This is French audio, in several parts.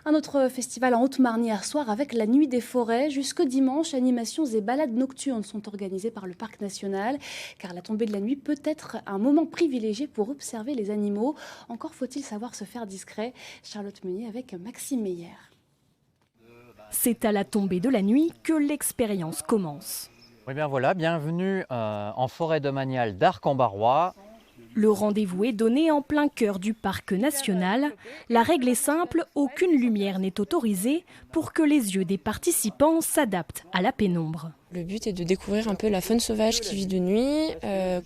Un autre festival en Haute-Marne hier soir avec la Nuit des Forêts. Jusque dimanche, animations et balades nocturnes sont organisées par le Parc national. Car la tombée de la nuit peut être un moment privilégié pour observer les animaux. Encore faut-il savoir se faire discret. Charlotte Meunier avec Maxime Meyer. C'est à la tombée de la nuit que l'expérience commence. Oui, bien voilà, bienvenue en forêt domaniale d'Arc-en-Barrois. Le rendez-vous est donné en plein cœur du parc national. La règle est simple, aucune lumière n'est autorisée pour que les yeux des participants s'adaptent à la pénombre. Le but est de découvrir un peu la faune sauvage qui vit de nuit,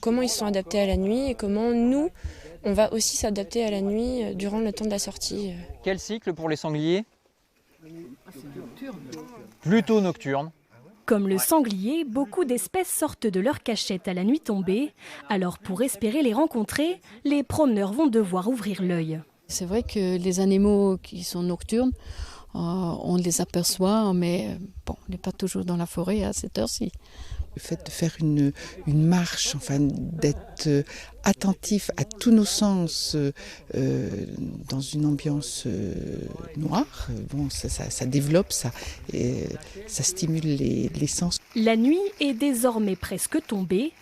comment ils sont adaptés à la nuit et comment nous, on va aussi s'adapter à la nuit durant le temps de la sortie. Quel cycle pour les sangliers? Plutôt nocturne. Comme le sanglier, beaucoup d'espèces sortent de leur cachette à la nuit tombée. Alors pour espérer les rencontrer, les promeneurs vont devoir ouvrir l'œil. C'est vrai que les animaux qui sont nocturnes, on les aperçoit, mais bon, on n'est pas toujours dans la forêt à cette heure-ci. Le fait de faire une marche, enfin d'être attentif à tous nos sens dans une ambiance noire, bon, ça développe, ça stimule les sens. La nuit est désormais presque tombée.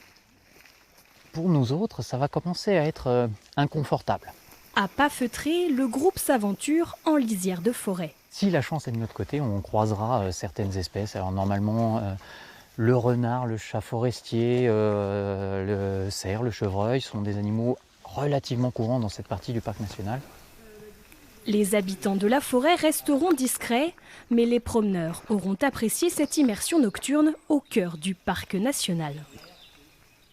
Pour nous autres, ça va commencer à être inconfortable. À pas feutrer, le groupe s'aventure en lisière de forêt. Si la chance est de notre côté, on croisera certaines espèces. Alors normalement, le renard, le chat forestier, le cerf, le chevreuil sont des animaux relativement courants dans cette partie du parc national. Les habitants de la forêt resteront discrets, mais les promeneurs auront apprécié cette immersion nocturne au cœur du parc national.